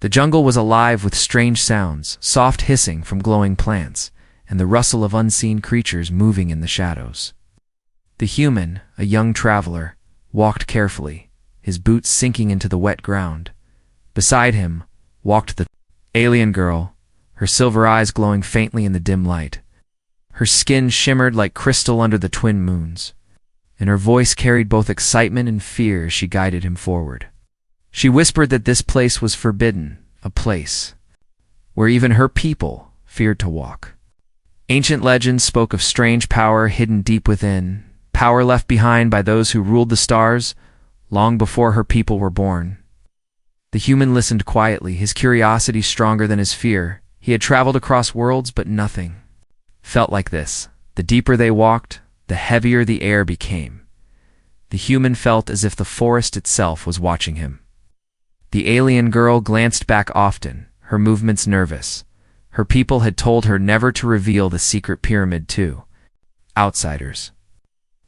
The jungle was alive with strange sounds, soft hissing from glowing plants, and the rustle of unseen creatures moving in the shadows. The human, a young traveler, walked carefully, his boots sinking into the wet ground. Beside him walked the alien girl, her silver eyes glowing faintly in the dim light. Her skin shimmered like crystal under the twin moons, and her voice carried both excitement and fear as she guided him forward. She whispered that this place was forbidden, a place where even her people feared to walk. Ancient legends spoke of strange power hidden deep within, power left behind by those who ruled the stars long before her people were born. The human listened quietly, his curiosity stronger than his fear. He had traveled across worlds, but nothing felt like this. The deeper they walked, the heavier the air became. The human felt as if the forest itself was watching him. The alien girl glanced back often, her movements nervous. Her people had told her never to reveal the secret pyramid to outsiders.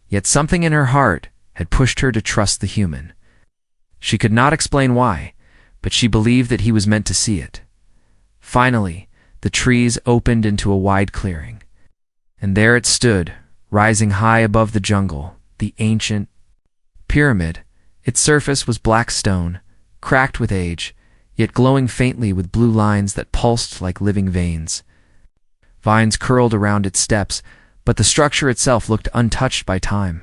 Yet something in her heart had pushed her to trust the human. She could not explain why, but she believed that he was meant to see it. Finally, the trees opened into a wide clearing, and there it stood, rising high above the jungle, the ancient pyramid. Its surface was black stone, cracked with age, yet glowing faintly with blue lines that pulsed like living veins. Vines curled around its steps, but the structure itself looked untouched by time.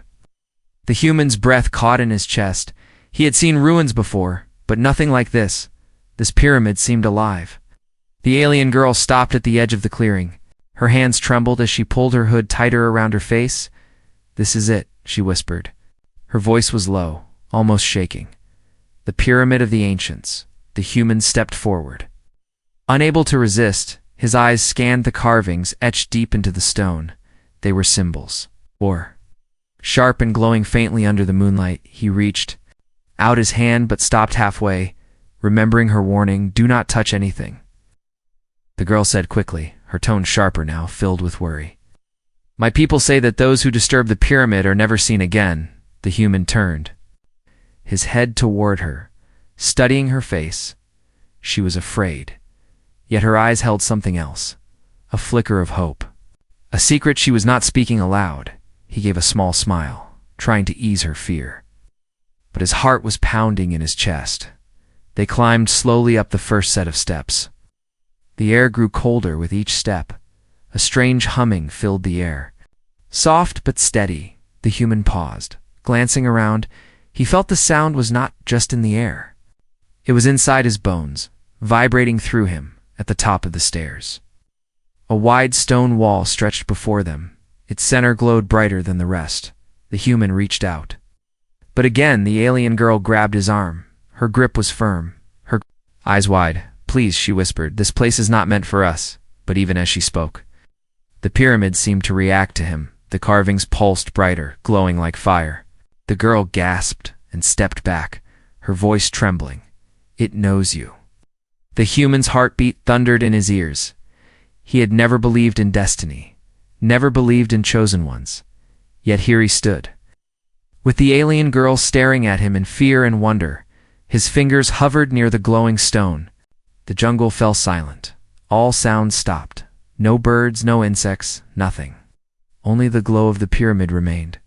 The human's breath caught in his chest. He had seen ruins before, but nothing like this. This pyramid seemed alive. The alien girl stopped at the edge of the clearing. Her hands trembled as she pulled her hood tighter around her face. "This is it," she whispered. Her voice was low, almost shaking. The pyramid of the ancients. The human stepped forward. Unable to resist, his eyes scanned the carvings etched deep into the stone. They were symbols. Or, sharp and glowing faintly under the moonlight, he reached out his hand but stopped halfway, remembering her warning, "Do not touch anything." The girl said quickly, her tone sharper now, filled with worry. "My people say that those who disturb the pyramid are never seen again." The human turned, his head toward her, studying her face. She was afraid, yet her eyes held something else, a flicker of hope. A secret she was not speaking aloud. He gave a small smile, trying to ease her fear. But his heart was pounding in his chest. They climbed slowly up the first set of steps. The air grew colder with each step. A strange humming filled the air. Soft but steady, the human paused. Glancing around, he felt the sound was not just in the air. It was inside his bones, vibrating through him at the top of the stairs. A wide stone wall stretched before them. Its center glowed brighter than the rest. The human reached out. But again the alien girl grabbed his arm. Her grip was firm, her eyes wide. "Please," she whispered, "this place is not meant for us." But even as she spoke, the pyramid seemed to react to him. The carvings pulsed brighter, glowing like fire. The girl gasped and stepped back, her voice trembling. "It knows you." The human's heartbeat thundered in his ears. He had never believed in destiny, never believed in chosen ones. Yet here he stood, with the alien girl staring at him in fear and wonder. His fingers hovered near the glowing stone. The jungle fell silent. All sounds stopped. No birds, no insects, nothing. Only the glow of the pyramid remained.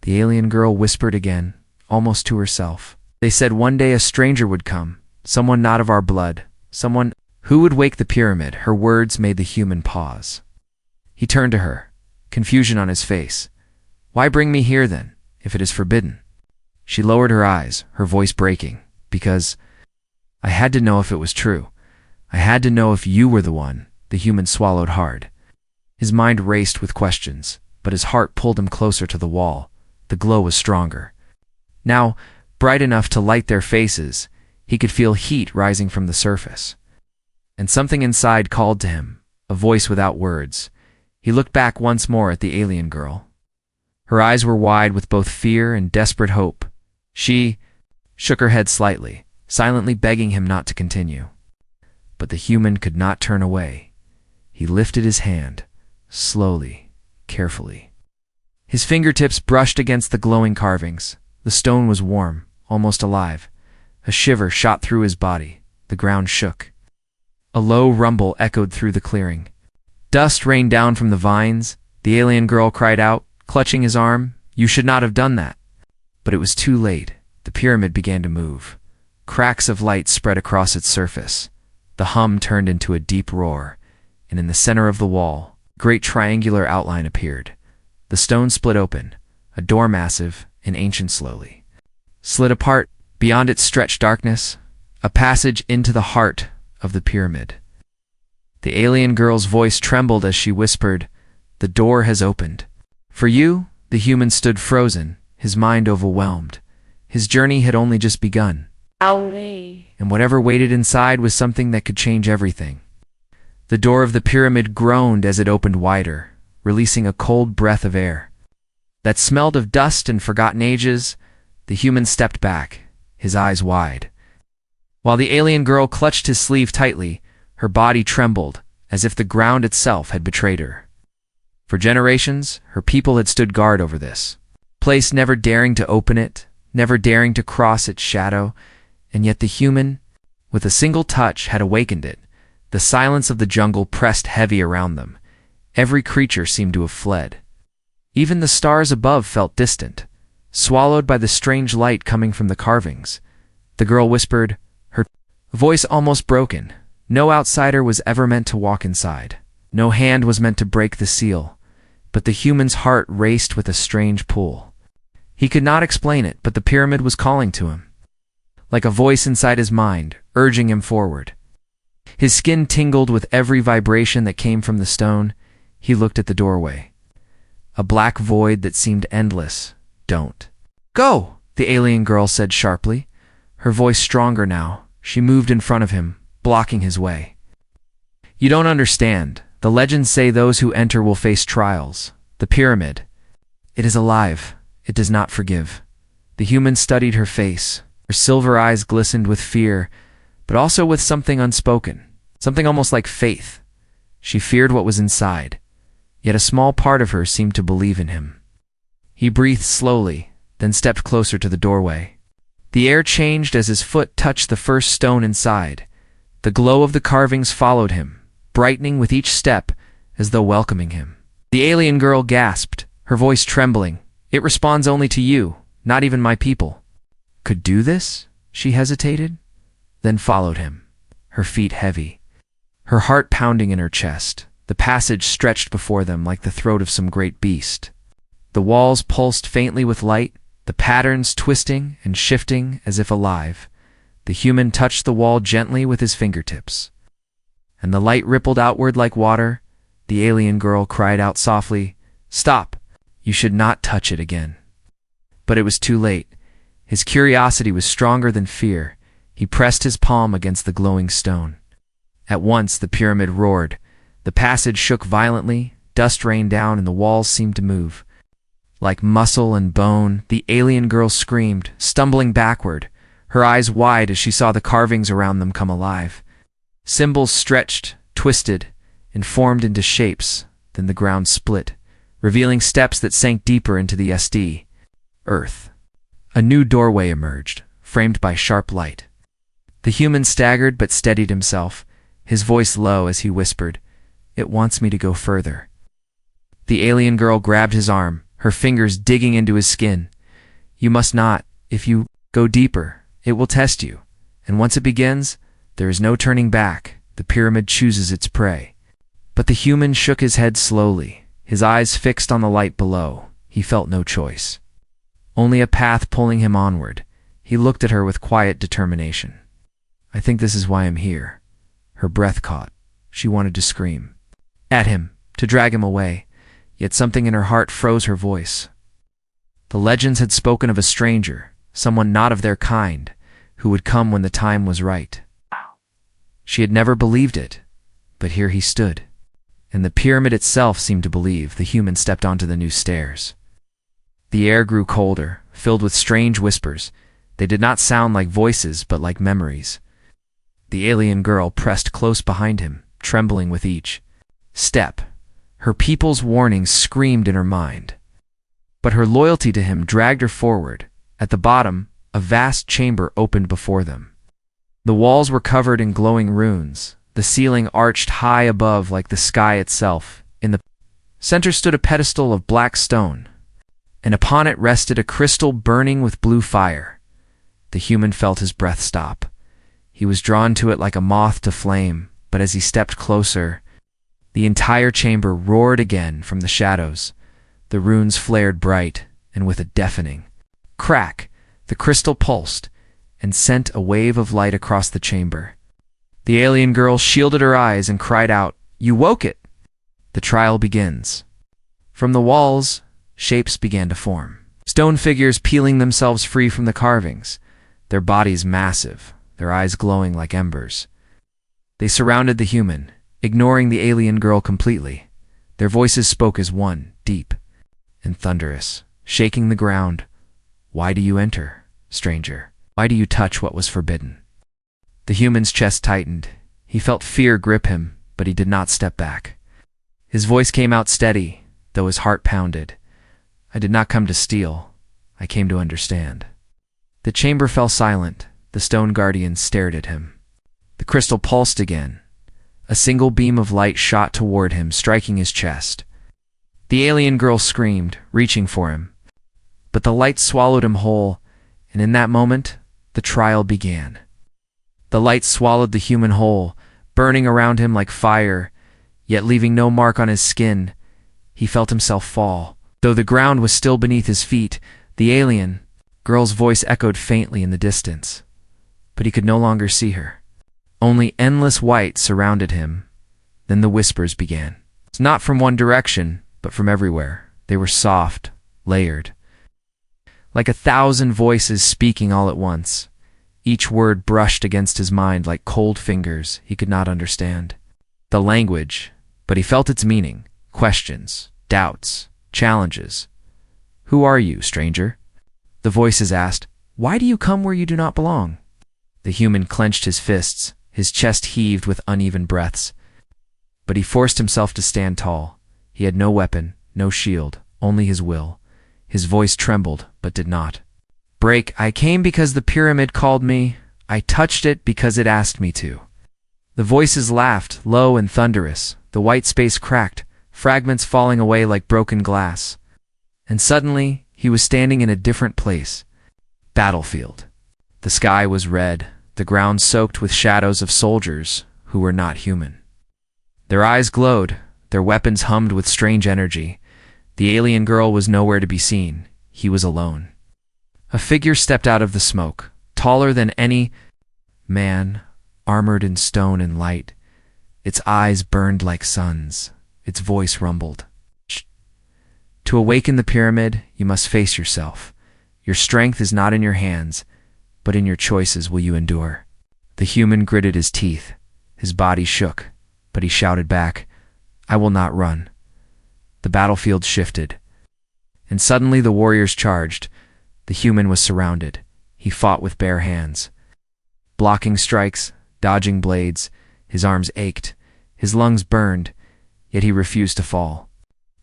The alien girl whispered again, almost to herself. "They said one day a stranger would come, someone not of our blood, someone who would wake the pyramid." Her words made the human pause. He turned to her, confusion on his face. "Why bring me here then, if it is forbidden?" She lowered her eyes, her voice breaking. "Because I had to know if it was true. I had to know if you were the one." The human swallowed hard. His mind raced with questions, but his heart pulled him closer to the wall. The glow was stronger. Now, bright enough to light their faces, he could feel heat rising from the surface. And something inside called to him, a voice without words. He looked back once more at the alien girl. Her eyes were wide with both fear and desperate hope. She shook her head slightly, silently begging him not to continue. But the human could not turn away. He lifted his hand, slowly, carefully. His fingertips brushed against the glowing carvings. The stone was warm, almost alive. A shiver shot through his body. the ground shook. A low rumble echoed through the clearing. Dust rained down from the vines. The alien girl cried out, clutching his arm, "You should not have done that." But it was too late. The pyramid began to move. Cracks of light spread across its surface. The hum turned into a deep roar, and in the center of the wall, a great triangular outline appeared. The stone split open, a door massive and ancient slowly slid apart. Beyond it stretched darkness, a passage into the heart of the pyramid. The alien girl's voice trembled as she whispered, "The door has opened." For you, the human stood frozen, his mind overwhelmed. His journey had only just begun. And whatever waited inside was something that could change everything. The door of the pyramid groaned as it opened wider, releasing a cold breath of air that smelled of dust and forgotten ages. The human stepped back, his eyes wide. While the alien girl clutched his sleeve tightly, her body trembled, as if the ground itself had betrayed her. For generations, her people had stood guard over this place, never daring to open it, never daring to cross its shadow, and yet the human, with a single touch, had awakened it. The silence of the jungle pressed heavy around them. Every creature seemed to have fled. Even the stars above felt distant, swallowed by the strange light coming from the carvings. The girl whispered, her voice almost broken, "No outsider was ever meant to walk inside. No hand was meant to break the seal." But the human's heart raced with a strange pull. He could not explain it, but the pyramid was calling to him, like a voice inside his mind, urging him forward. His skin tingled with every vibration that came from the stone. He looked at the doorway, a black void that seemed endless. "Don't go," the alien girl said sharply, her voice stronger now. She moved in front of him, blocking his way. "You don't understand. The legends say those who enter will face trials. The pyramid, it is alive. It does not forgive." The human studied her face. Her silver eyes glistened with fear, but also with something unspoken, something almost like faith. She feared what was inside, yet a small part of her seemed to believe in him. He breathed slowly, then stepped closer to the doorway. The air changed as his foot touched the first stone inside. The glow of the carvings followed him, brightening with each step as though welcoming him. The alien girl gasped, her voice trembling. "It responds only to you, not even my people." "Could do this?" she hesitated, then followed him, her feet heavy, her heart pounding in her chest. The passage stretched before them like the throat of some great beast. The walls pulsed faintly with light, the patterns twisting and shifting as if alive. The human touched the wall gently with his fingertips, and the light rippled outward like water. The alien girl cried out softly, "Stop! You should not touch it again." But it was too late. His curiosity was stronger than fear. He pressed his palm against the glowing stone. At once the pyramid roared. The passage shook violently, dust rained down, and the walls seemed to move. Like muscle and bone, the alien girl screamed, stumbling backward, her eyes wide as she saw the carvings around them come alive. Symbols stretched, twisted, and formed into shapes. Then the ground split, revealing steps that sank deeper into the earth. A new doorway emerged, framed by sharp light. The human staggered but steadied himself, his voice low as he whispered, "It wants me to go further." The alien girl grabbed his arm, her fingers digging into his skin. "You must not. If you go deeper, it will test you. And once it begins, there is no turning back. The pyramid chooses its prey." But the human shook his head slowly, his eyes fixed on the light below. He felt no choice, only a path pulling him onward. He looked at her with quiet determination. "I think this is why I'm here." Her breath caught. She wanted to scream at him, to drag him away, yet something in her heart froze her voice. The legends had spoken of a stranger, someone not of their kind, who would come when the time was right. She had never believed it, but here he stood. And the pyramid itself seemed to believe. The human stepped onto the new stairs. The air grew colder, filled with strange whispers. They did not sound like voices, but like memories. The alien girl pressed close behind him, trembling with each step. Her people's warnings screamed in her mind. But her loyalty to him dragged her forward. At the bottom, a vast chamber opened before them. The walls were covered in glowing runes, the ceiling arched high above like the sky itself. In the center stood a pedestal of black stone, and upon it rested a crystal burning with blue fire. The human felt his breath stop. He was drawn to it like a moth to flame, but as he stepped closer, the entire chamber roared again from the shadows. The runes flared bright, and with a deafening crack, the crystal pulsed and sent a wave of light across the chamber. The alien girl shielded her eyes and cried out, "You woke it!" The trial begins. From the walls, shapes began to form. Stone figures peeling themselves free from the carvings, their bodies massive, their eyes glowing like embers. They surrounded the human, ignoring the alien girl completely. Their voices spoke as one, deep and thunderous, shaking the ground. "Why do you enter, stranger? Why do you touch what was forbidden?" The human's chest tightened. He felt fear grip him, but he did not step back. His voice came out steady, though his heart pounded. "I did not come to steal. I came to understand." The chamber fell silent. The stone guardian stared at him. The crystal pulsed again. A single beam of light shot toward him, striking his chest. The alien girl screamed, reaching for him. But the light swallowed him whole, and in that moment, the trial began. The light swallowed the human whole, burning around him like fire, yet leaving no mark on his skin. He felt himself fall. Though the ground was still beneath his feet, the alien girl's voice echoed faintly in the distance. But he could no longer see her. Only endless white surrounded him. Then the whispers began. It's not from one direction, but from everywhere. They were soft, layered, like 1,000 voices speaking all at once. Each word brushed against his mind like cold fingers he could not understand. The language, but he felt its meaning. Questions, doubts, challenges. "Who are you, stranger?" The voices asked. "Why do you come where you do not belong?" The human clenched his fists. His chest heaved with uneven breaths. But he forced himself to stand tall. He had no weapon, no shield, only his will. His voice trembled, but did not break. "I came because the pyramid called me. I touched it because it asked me to." The voices laughed, low and thunderous. The white space cracked, fragments falling away like broken glass. And suddenly, he was standing in a different place. Battlefield. The sky was red, the ground soaked with shadows of soldiers who were not human. Their eyes glowed, their weapons hummed with strange energy. The alien girl was nowhere to be seen. He was alone. A figure stepped out of the smoke, taller than any man, armored in stone and light. Its eyes burned like suns. Its voice rumbled. "Shh. To awaken the pyramid, you must face yourself. Your strength is not in your hands, but in your choices will you endure." The human gritted his teeth. His body shook, but he shouted back, "I will not run." The battlefield shifted, and suddenly the warriors charged. The human was surrounded. He fought with bare hands, blocking strikes, dodging blades. His arms ached, his lungs burned, yet he refused to fall.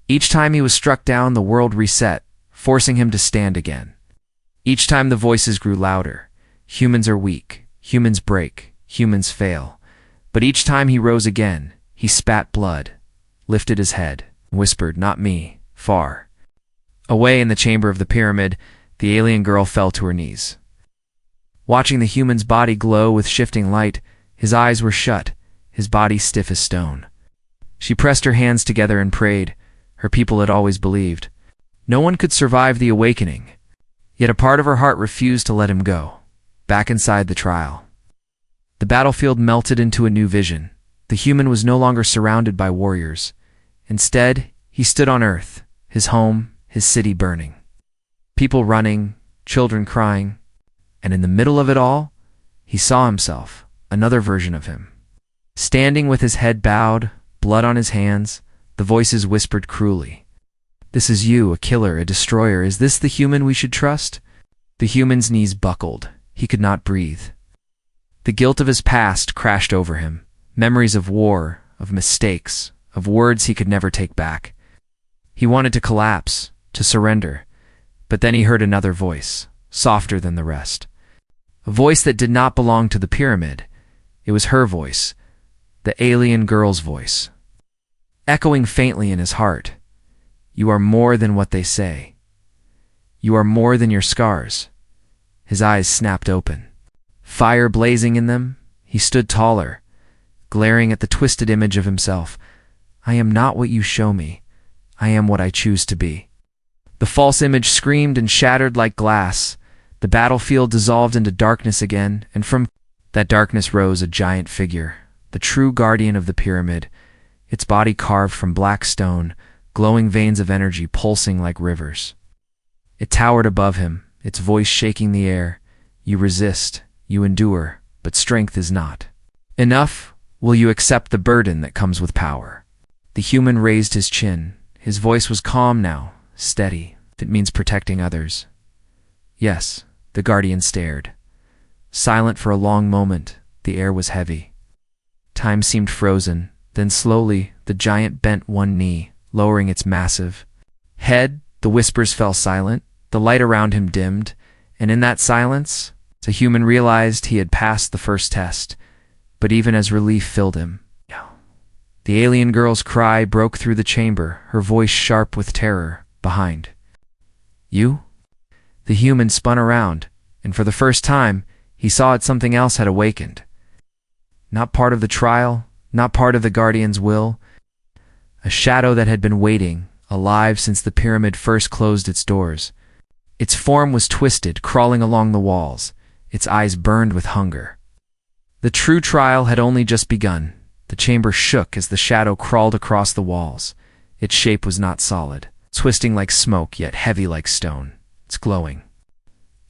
Each time he was struck down, the world reset, forcing him to stand again. Each time the voices grew louder. Humans are weak, humans break, humans fail. But each time he rose again, he spat blood, lifted his head, and whispered, "Not me," far away in the chamber of the pyramid. The alien girl fell to her knees. Watching the human's body glow with shifting light, his eyes were shut, his body stiff as stone. She pressed her hands together and prayed. Her people had always believed no one could survive the awakening, yet a part of her heart refused to let him go. Back inside the trial, the battlefield melted into a new vision. The human was no longer surrounded by warriors. Instead, he stood on Earth, his home, his city burning. People running, children crying, and in the middle of it all, he saw himself, another version of him. Standing with his head bowed, blood on his hands, the voices whispered cruelly, "This is you, a killer, a destroyer. Is this the human we should trust?" The human's knees buckled. He could not breathe. The guilt of his past crashed over him, memories of war, of mistakes, of words he could never take back. He wanted to collapse, to surrender, but then he heard another voice, softer than the rest. A voice that did not belong to the pyramid. It was her voice, the alien girl's voice, echoing faintly in his heart. You are more than what they say. You are more than your scars. His eyes snapped open. Fire blazing in them, he stood taller, glaring at the twisted image of himself. I am not what you show me. I am what I choose to be. The false image screamed and shattered like glass. The battlefield dissolved into darkness again, and from that darkness rose a giant figure, the true guardian of the pyramid, its body carved from black stone, glowing veins of energy pulsing like rivers. It towered above him, its voice shaking the air. You resist, you endure, but strength is not enough. Will you accept the burden that comes with power? The human raised his chin. His voice was calm now, steady. It means protecting others. Yes, the guardian stared. Silent for a long moment, the air was heavy. Time seemed frozen. Then slowly, the giant bent one knee, lowering its massive head. The whispers fell silent. The light around him dimmed. And in that silence, the human realized he had passed the first test. But even as relief filled him, the alien girl's cry broke through the chamber, her voice sharp with terror. Behind you? The human spun around, and for the first time, he saw that something else had awakened. Not part of the trial, not part of the guardian's will. A shadow that had been waiting, alive since the pyramid first closed its doors. Its form was twisted, crawling along the walls. Its eyes burned with hunger. The true trial had only just begun. The chamber shook as the shadow crawled across the walls. Its shape was not solid, twisting like smoke, yet heavy like stone. Its glowing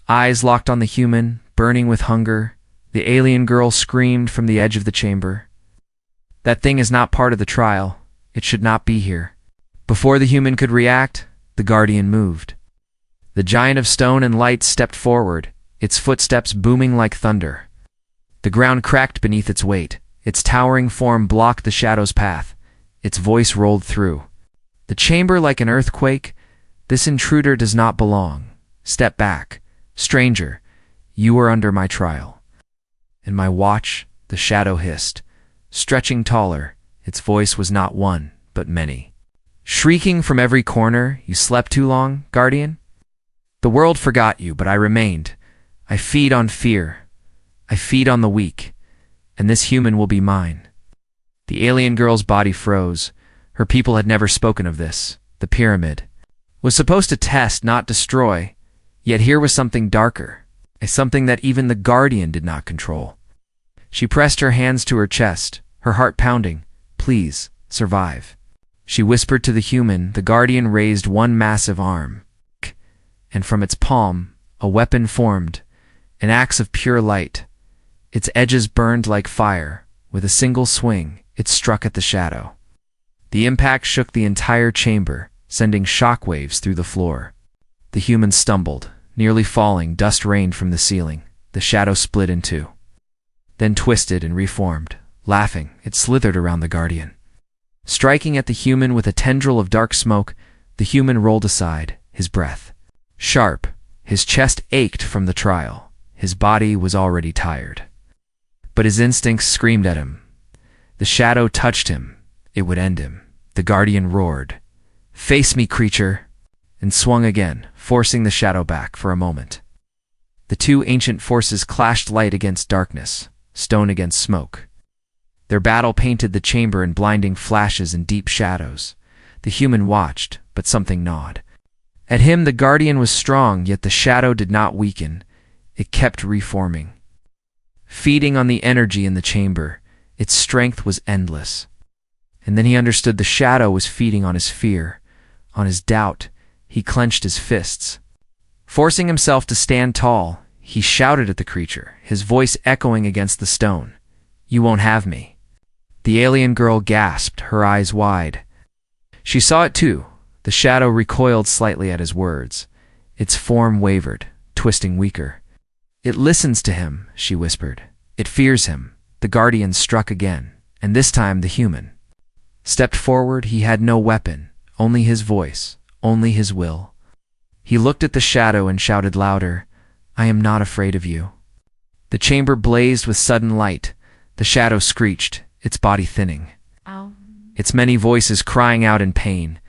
eyes locked on the human, burning with hunger. The alien girl screamed from the edge of the chamber. That thing is not part of the trial. It should not be here. Before the human could react, the guardian moved. The giant of stone and light stepped forward, its footsteps booming like thunder. The ground cracked beneath its weight. Its towering form blocked the shadow's path. Its voice rolled through the chamber like an earthquake. This intruder does not belong. Step back. Stranger, you are under my trial. In my watch, the shadow hissed. Stretching taller, its voice was not one, but many. Shrieking from every corner, you slept too long, guardian? The world forgot you, but I remained. I feed on fear. I feed on the weak. And this human will be mine. The alien girl's body froze. Her people had never spoken of this. The pyramid was supposed to test, not destroy. Yet here was something darker, something that even the guardian did not control. She pressed her hands to her chest, her heart pounding. Please, survive. She whispered to the human. The guardian raised one massive arm, and from its palm, a weapon formed, an axe of pure light. Its edges burned like fire. With a single swing, it struck at the shadow. The impact shook the entire chamber, sending shockwaves through the floor. The human stumbled, nearly falling. Dust rained from the ceiling. The shadow split in two, then twisted and reformed. Laughing, it slithered around the guardian. Striking at the human with a tendril of dark smoke, the human rolled aside, his breath sharp. His chest ached from the trial. His body was already tired. But his instincts screamed at him. The shadow touched him. It would end him. The guardian roared, "Face me, creature!" and swung again, forcing the shadow back for a moment. The two ancient forces clashed, light against darkness, stone against smoke. Their battle painted the chamber in blinding flashes and deep shadows. The human watched, but something gnawed at him. The guardian was strong, yet the shadow did not weaken. It kept reforming, feeding on the energy in the chamber. Its strength was endless. And then he understood the shadow was feeding on his fear, on his doubt. He clenched his fists. Forcing himself to stand tall, he shouted at the creature, his voice echoing against the stone. "You won't have me." The alien girl gasped, her eyes wide. She saw it too. The shadow recoiled slightly at his words. Its form wavered, twisting weaker. "It listens to him," she whispered. "It fears him." The guardian struck again, and this time the human stepped forward. He had no weapon, only his voice, only his will. He looked at the shadow and shouted louder, "I am not afraid of you." The chamber blazed with sudden light. The shadow screeched, its body thinning. Ow. Its many voices crying out in pain.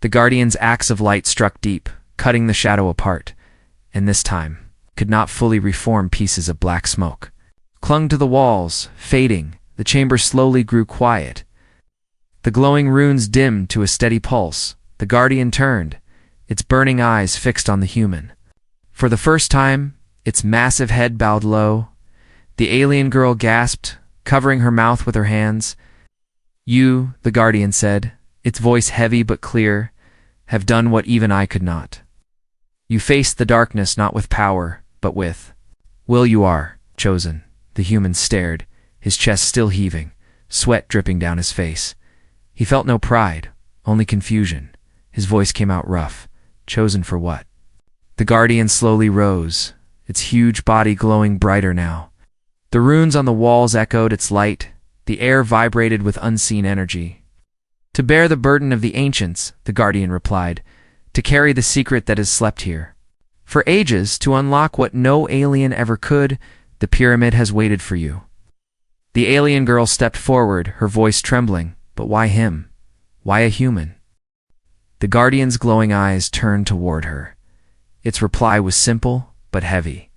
The guardian's axe of light struck deep, cutting the shadow apart, and this time could not fully reform pieces of black smoke. Clung to the walls, fading, the chamber slowly grew quiet. The glowing runes dimmed to a steady pulse. The guardian turned, its burning eyes fixed on the human. For the first time, its massive head bowed low. The alien girl gasped, covering her mouth with her hands. "You," the guardian said, its voice heavy but clear, "have done what even I could not. You faced the darkness not with power, but with will. You are chosen." The human stared, his chest still heaving, sweat dripping down his face. He felt no pride, only confusion. His voice came out rough. "Chosen for what?" The guardian slowly rose, its huge body glowing brighter now. The runes on the walls echoed its light. The air vibrated with unseen energy. "To bear the burden of the ancients," the guardian replied, "to carry the secret that has slept here. For ages, to unlock what no alien ever could, the pyramid has waited for you." The alien girl stepped forward, her voice trembling. But why him? Why a human? The guardian's glowing eyes turned toward her. Its reply was simple, but heavy.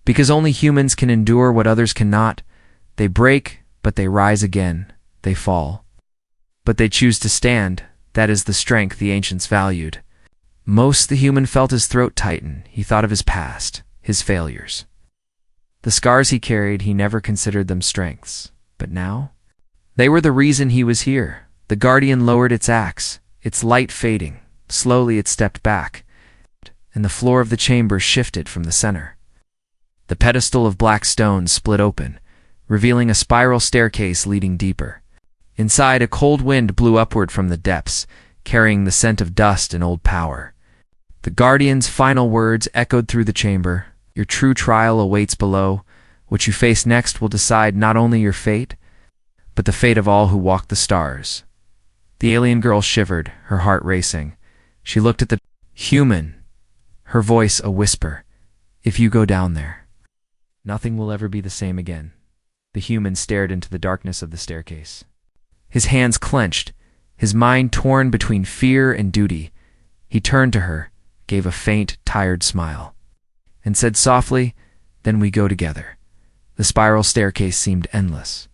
Because only humans can endure what others cannot. They break, but they rise again. They fall, but they choose to stand. That is the strength the ancients valued. Most the human felt his throat tighten. He thought of his past, his failures. The scars he carried, he never considered them strengths. But now? They were the reason he was here. The guardian lowered its axe, its light fading. Slowly it stepped back, and the floor of the chamber shifted from the center. The pedestal of black stone split open, revealing a spiral staircase leading deeper. Inside, a cold wind blew upward from the depths, carrying the scent of dust and old power. The guardian's final words echoed through the chamber. "Your true trial awaits below. What you face next will decide not only your fate, but the fate of all who walk the stars." The alien girl shivered, her heart racing. She looked at the human, her voice a whisper. "If you go down there, nothing will ever be the same again." The human stared into the darkness of the staircase. His hands clenched, his mind torn between fear and duty. He turned to her, gave a faint, tired smile, and said softly, "Then we go together." The spiral staircase seemed endless.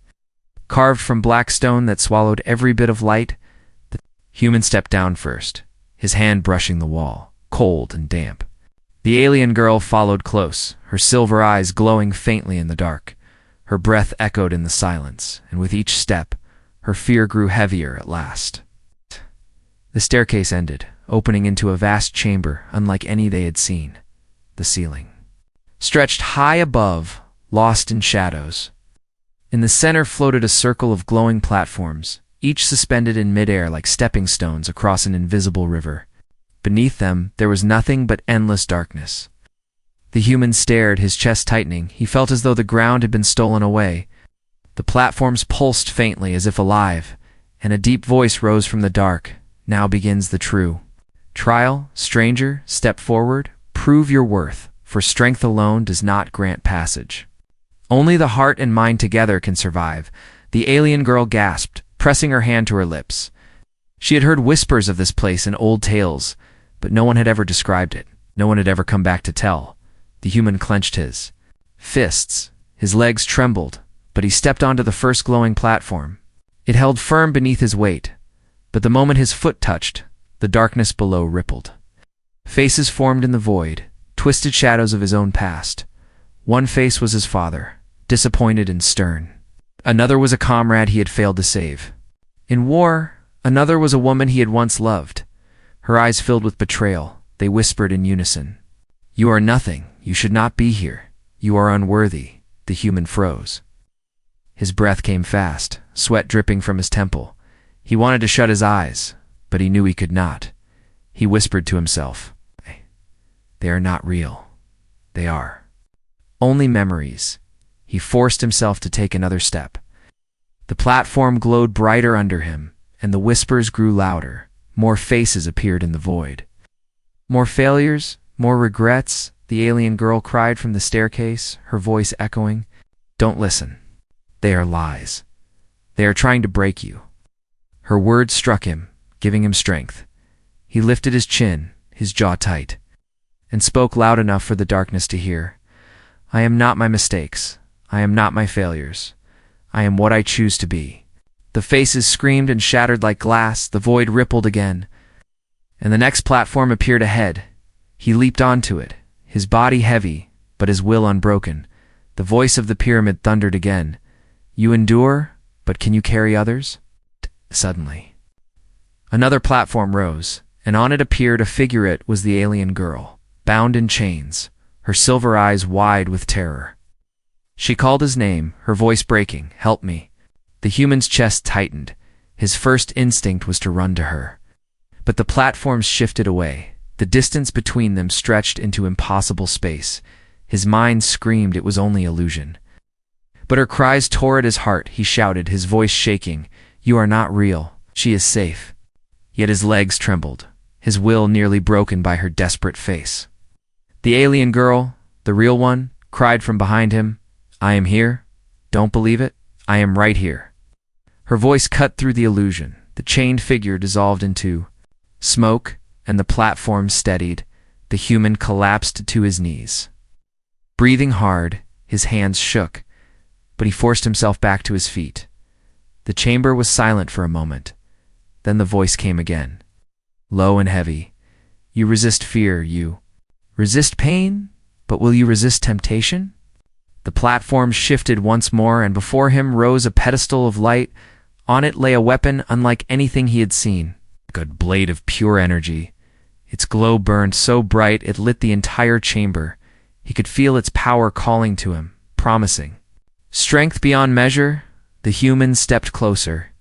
Carved from black stone that swallowed every bit of light, the human stepped down first, his hand brushing the wall, cold and damp. The alien girl followed close, her silver eyes glowing faintly in the dark. Her breath echoed in the silence, and with each step, her fear grew heavier at last. The staircase ended, opening into a vast chamber unlike any they had seen. The ceiling stretched high above, lost in shadows. In the center floated a circle of glowing platforms, each suspended in midair like stepping stones across an invisible river. Beneath them, there was nothing but endless darkness. The human stared, his chest tightening. He felt as though the ground had been stolen away. The platforms pulsed faintly as if alive, and a deep voice rose from the dark. "Now begins the true trial. Stranger, step forward, prove your worth, for strength alone does not grant passage. Only the heart and mind together can survive." The alien girl gasped, pressing her hand to her lips. She had heard whispers of this place in old tales, but no one had ever described it. No one had ever come back to tell. The human clenched his fists. His legs trembled, but he stepped onto the first glowing platform. It held firm beneath his weight, but the moment his foot touched, the darkness below rippled. Faces formed in the void, twisted shadows of his own past. One face was his father, disappointed and stern. Another was a comrade he had failed to save. In war, another was a woman he had once loved. Her eyes filled with betrayal, they whispered in unison. "You are nothing. You should not be here. You are unworthy." The human froze. His breath came fast, sweat dripping from his temple. He wanted to shut his eyes, but he knew he could not. He whispered to himself, "They are not real. They are only memories." He forced himself to take another step. The platform glowed brighter under him, and the whispers grew louder. More faces appeared in the void. More failures, more regrets, the alien girl cried from the staircase, her voice echoing. "Don't listen. They are lies. They are trying to break you." Her words struck him, giving him strength. He lifted his chin, his jaw tight, and spoke loud enough for the darkness to hear. "I am not my mistakes. I am not my failures. I am what I choose to be." The faces screamed and shattered like glass, the void rippled again, and the next platform appeared ahead. He leaped onto it, his body heavy, but his will unbroken. The voice of the pyramid thundered again. "You endure, but can you carry others?" Suddenly, another platform rose, and on it appeared a figure. It was the alien girl, bound in chains, her silver eyes wide with terror. She called his name, her voice breaking, "Help me." The human's chest tightened. His first instinct was to run to her. But the platforms shifted away. The distance between them stretched into impossible space. His mind screamed it was only illusion. But her cries tore at his heart. He shouted, his voice shaking, "You are not real. She is safe." Yet his legs trembled, his will nearly broken by her desperate face. The alien girl, the real one, cried from behind him, "I am here. Don't believe it? I am right here." Her voice cut through the illusion. The chained figure dissolved into smoke, and the platform steadied. The human collapsed to his knees. Breathing hard, his hands shook, but he forced himself back to his feet. The chamber was silent for a moment. Then the voice came again, low and heavy. "You resist fear, you resist pain, but will you resist temptation?" The platform shifted once more, and before him rose a pedestal of light. On it lay a weapon unlike anything he had seen, a blade of pure energy. Its glow burned so bright it lit the entire chamber. He could feel its power calling to him, promising strength beyond measure. The human stepped closer.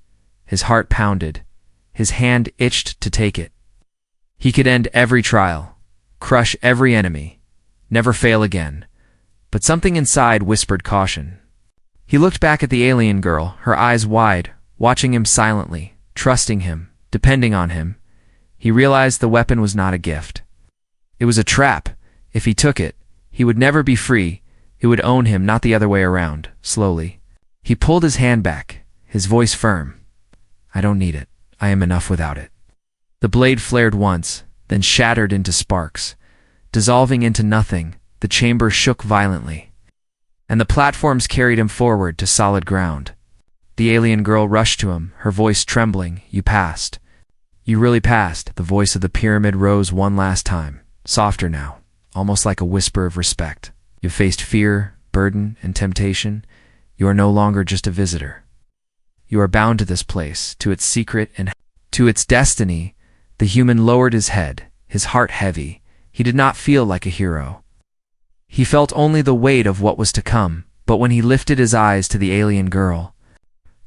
His heart pounded. His hand itched to take it. He could end every trial, crush every enemy, never fail again. But something inside whispered caution. He looked back at the alien girl, her eyes wide, watching him silently, trusting him, depending on him. He realized the weapon was not a gift. It was a trap. If he took it, he would never be free. It would own him, not the other way around. Slowly, he pulled his hand back, his voice firm. "I don't need it. I am enough without it." The blade flared once, then shattered into sparks. Dissolving into nothing, the chamber shook violently, and the platforms carried him forward to solid ground. The alien girl rushed to him, her voice trembling. "You passed. You really passed." The voice of the pyramid rose one last time, softer now, almost like a whisper of respect. "You faced fear, burden, and temptation. You are no longer just a visitor. You are bound to this place, to its secret and to its destiny." The human lowered his head, his heart heavy. He did not feel like a hero. He felt only the weight of what was to come. But when he lifted his eyes to the alien girl,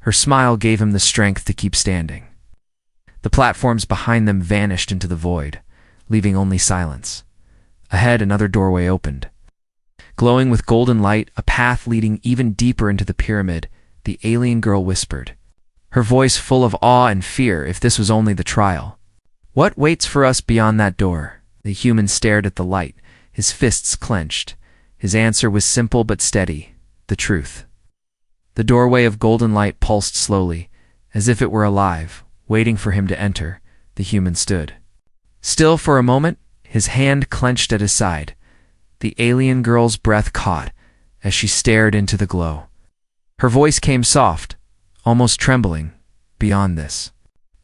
her smile gave him the strength to keep standing. The platforms behind them vanished into the void, leaving only silence. Ahead, another doorway opened. Glowing with golden light, a path leading even deeper into the pyramid, the alien girl whispered, her voice full of awe and fear. "If this was only the trial, what waits for us beyond that door?" The human stared at the light, his fists clenched. His answer was simple but steady, the truth. The doorway of golden light pulsed slowly, as if it were alive, waiting for him to enter. The human stood still for a moment, his hand clenched at his side. The alien girl's breath caught as she stared into the glow. Her voice came soft, almost trembling. "Beyond this,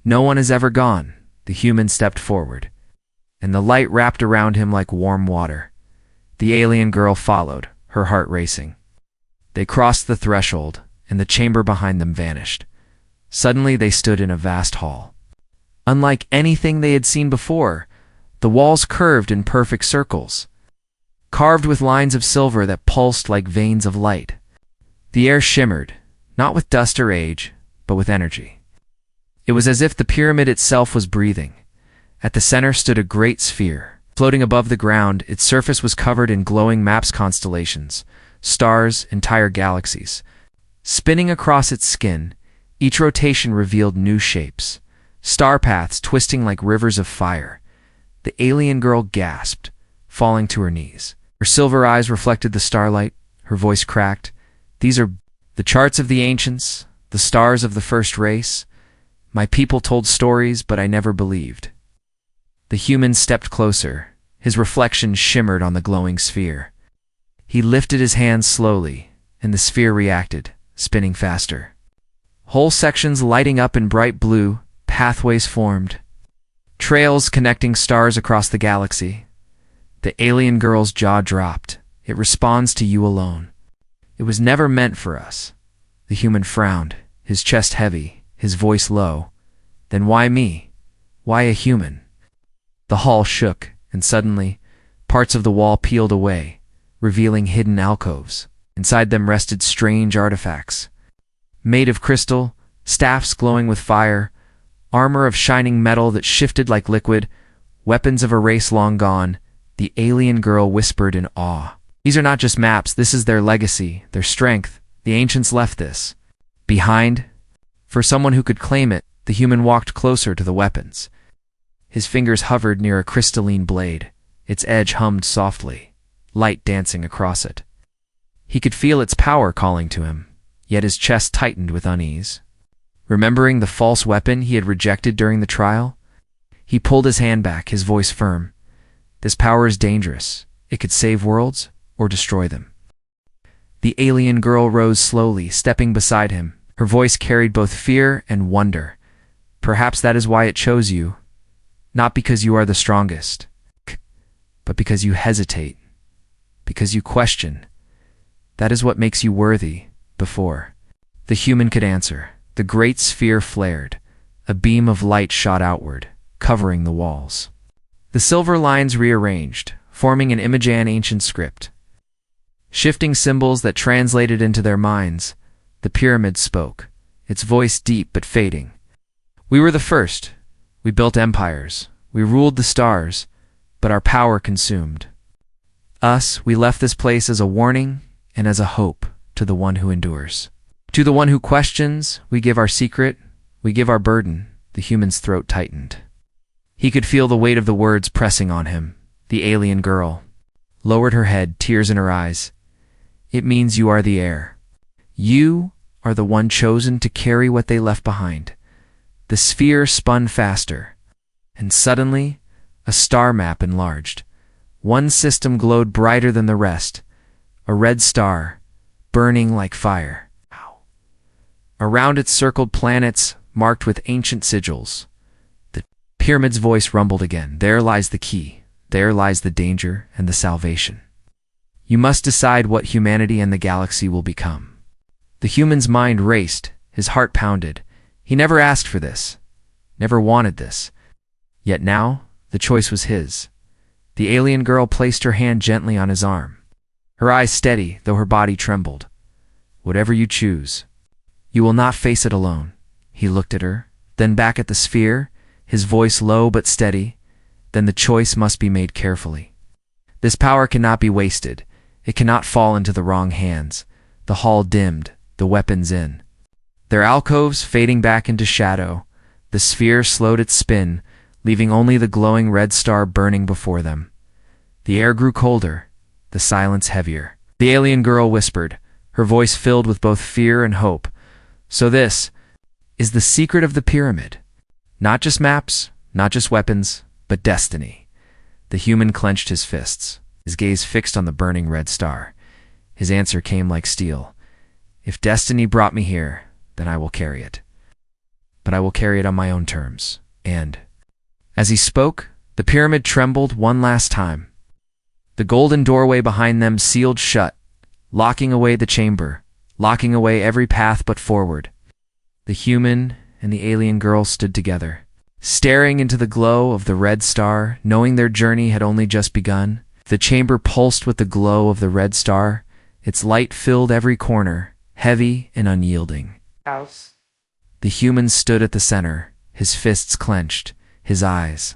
no one has ever gone." The human stepped forward, and the light wrapped around him like warm water. The alien girl followed, her heart racing. They crossed the threshold, and the chamber behind them vanished. Suddenly they stood in a vast hall. Unlike anything they had seen before, the walls curved in perfect circles, carved with lines of silver that pulsed like veins of light. The air shimmered, not with dust or age, but with energy. It was as if the pyramid itself was breathing. At the center stood a great sphere. Floating above the ground, its surface was covered in glowing maps, constellations, stars, entire galaxies. Spinning across its skin, each rotation revealed new shapes, star paths twisting like rivers of fire. The alien girl gasped, falling to her knees. Her silver eyes reflected the starlight. Her voice cracked. "These are the charts of the ancients, the stars of the first race. My people told stories, but I never believed." The human stepped closer. His reflection shimmered on the glowing sphere. He lifted his hands slowly, and the sphere reacted, spinning faster. Whole sections lighting up in bright blue, pathways formed. Trails connecting stars across the galaxy. The alien girl's jaw dropped. "It responds to you alone. It was never meant for us." The human frowned, his chest heavy, his voice low. "Then why me? Why a human?" The hall shook, and suddenly, parts of the wall peeled away, revealing hidden alcoves. Inside them rested strange artifacts. Made of crystal, staffs glowing with fire, armor of shining metal that shifted like liquid, weapons of a race long gone. The alien girl whispered in awe. "These are not just maps, this is their legacy, their strength. The ancients left this behind for someone who could claim it." The human walked closer to the weapons. His fingers hovered near a crystalline blade. Its edge hummed softly, light dancing across it. He could feel its power calling to him, yet his chest tightened with unease. Remembering the false weapon he had rejected during the trial, he pulled his hand back, his voice firm. "This power is dangerous. It could save worlds or destroy them." The alien girl rose slowly, stepping beside him. Her voice carried both fear and wonder. "Perhaps that is why it chose you. Not because you are the strongest, but because you hesitate, because you question. That is what makes you worthy." Before the human could answer, the great sphere flared. A beam of light shot outward, covering the walls. The silver lines rearranged, forming an Imajan ancient script. Shifting symbols that translated into their minds, the pyramid spoke, its voice deep but fading. "We were the first. We built empires. We ruled the stars, but our power consumed us. We left this place as a warning and as a hope to the one who endures. To the one who questions, we give our secret, we give our burden." The human's throat tightened. He could feel the weight of the words pressing on him. The alien girl lowered her head, tears in her eyes. "It means you are the heir. You are the one chosen to carry what they left behind." The sphere spun faster, and suddenly a star map enlarged. One system glowed brighter than the rest, a red star, burning like fire. Around it circled planets marked with ancient sigils. The pyramid's voice rumbled again. "There lies the key. There lies the danger and the salvation. You must decide what humanity and the galaxy will become." The human's mind raced, his heart pounded. He never asked for this, never wanted this. Yet now, the choice was his. The alien girl placed her hand gently on his arm. Her eyes steady, though her body trembled. "Whatever you choose, you will not face it alone." He looked at her, then back at the sphere, his voice low but steady. "Then the choice must be made carefully. This power cannot be wasted. It cannot fall into the wrong hands." The hall dimmed, the weapons in their alcoves fading back into shadow. The sphere slowed its spin, leaving only the glowing red star burning before them. The air grew colder, the silence heavier. The alien girl whispered, her voice filled with both fear and hope. "So this is the secret of the pyramid. Not just maps, not just weapons, but destiny." The human clenched his fists, his gaze fixed on the burning red star. His answer came like steel. "If destiny brought me here, then I will carry it. But I will carry it on my own terms." And as he spoke, the pyramid trembled one last time. The golden doorway behind them sealed shut, locking away the chamber, locking away every path but forward. The human and the alien girl stood together, staring into the glow of the red star, knowing their journey had only just begun. The chamber pulsed with the glow of the red star. Its light filled every corner, heavy and unyielding. The human stood at the center, his fists clenched, his eyes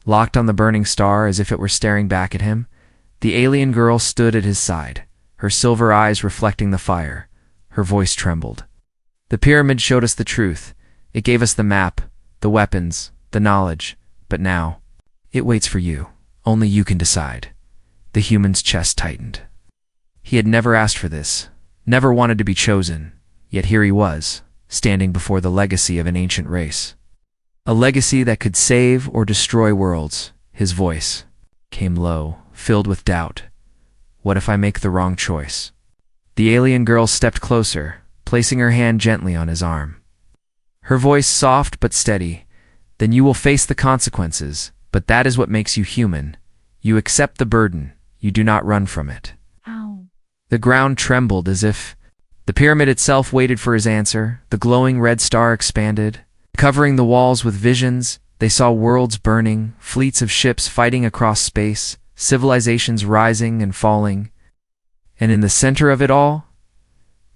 locked on the burning star as if it were staring back at him. The alien girl stood at his side, her silver eyes reflecting the fire. Her voice trembled. "The pyramid showed us the truth. It gave us the map, the weapons, the knowledge. But now, it waits for you. Only you can decide." The human's chest tightened. He had never asked for this, never wanted to be chosen, yet here he was, standing before the legacy of an ancient race. A legacy that could save or destroy worlds. His voice came low, filled with doubt. What if I make the wrong choice? The alien girl stepped closer, placing her hand gently on his arm. Her voice soft but steady. Then you will face the consequences, but that is what makes you human. You accept the burden, you do not run from it. Ow. The ground trembled as if the pyramid itself waited for his answer. The glowing red star expanded, covering the walls with visions. They saw worlds burning, fleets of ships fighting across space, civilizations rising and falling. And in the center of it all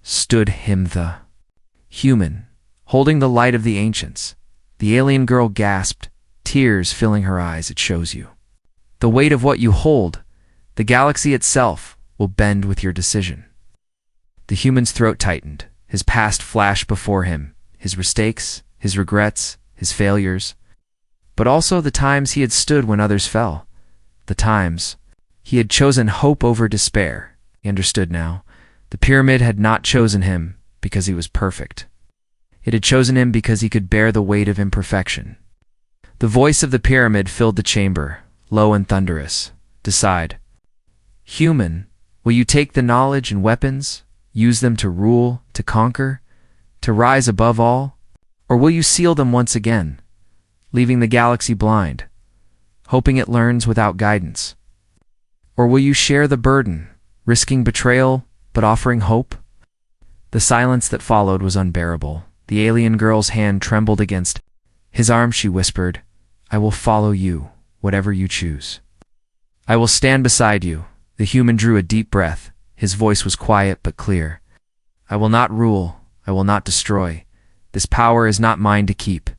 stood him, the human, holding the light of the ancients. The alien girl gasped, tears filling her eyes. It shows you. The weight of what you hold, the galaxy itself, will bend with your decision. The human's throat tightened. His past flashed before him, his mistakes, his regrets, his failures, but also the times he had stood when others fell, the times he had chosen hope over despair. He understood now. The pyramid had not chosen him because he was perfect. It had chosen him because he could bear the weight of imperfection. The voice of the pyramid filled the chamber, low and thunderous. Decide. Human, will you take the knowledge and weapons, use them to rule, to conquer, to rise above all? Or will you seal them once again, leaving the galaxy blind, hoping it learns without guidance? Or will you share the burden, risking betrayal, but offering hope? The silence that followed was unbearable. The alien girl's hand trembled against his arm. She whispered, I will follow you, whatever you choose. I will stand beside you. The human drew a deep breath. His voice was quiet but clear. I will not rule. I will not destroy. This power is not mine to keep.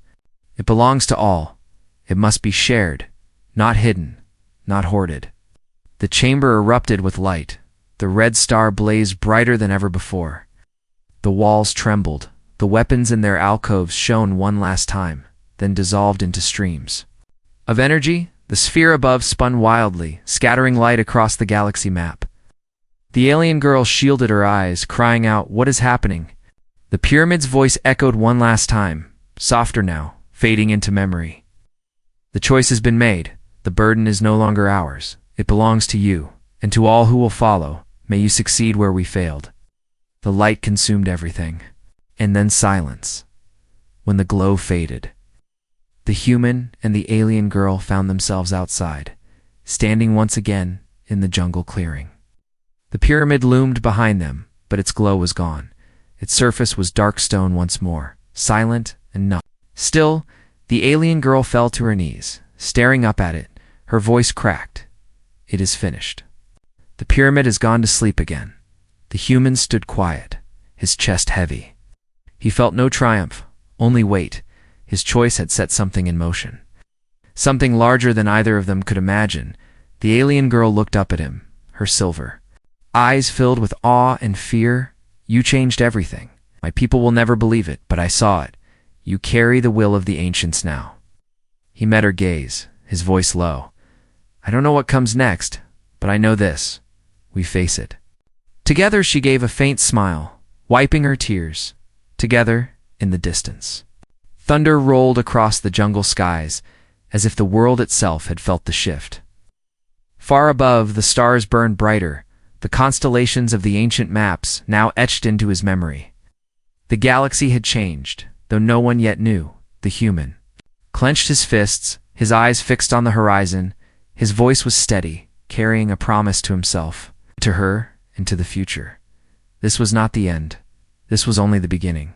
It belongs to all. It must be shared, not hidden, not hoarded. The chamber erupted with light. The red star blazed brighter than ever before. The walls trembled. The weapons in their alcoves shone one last time, then dissolved into streams of energy. The sphere above spun wildly, scattering light across the galaxy map. The alien girl shielded her eyes, crying out, what is happening? The pyramid's voice echoed one last time, softer now, fading into memory. The choice has been made. The burden is no longer ours. It belongs to you, and to all who will follow. May you succeed where we failed. The light consumed everything. And then silence. When the glow faded, the human and the alien girl found themselves outside, standing once again in the jungle clearing. The pyramid loomed behind them, but its glow was gone. Its surface was dark stone once more, silent and numb. Still, the alien girl fell to her knees, staring up at it. Her voice cracked. It is finished. The pyramid has gone to sleep again. The human stood quiet, his chest heavy. He felt no triumph, only weight. His choice had set something in motion. Something larger than either of them could imagine. The alien girl looked up at him, her silver eyes filled with awe and fear. You changed everything. My people will never believe it, but I saw it. You carry the will of the ancients now. He met her gaze, his voice low. I don't know what comes next, but I know this. We face it. Together she gave a faint smile, wiping her tears. Together, in the distance. Thunder rolled across the jungle skies, as if the world itself had felt the shift. Far above, the stars burned brighter, the constellations of the ancient maps now etched into his memory. The galaxy had changed, though no one yet knew. The human clenched his fists, his eyes fixed on the horizon. His voice was steady, carrying a promise to himself, to her, and to the future. This was not the end. This was only the beginning.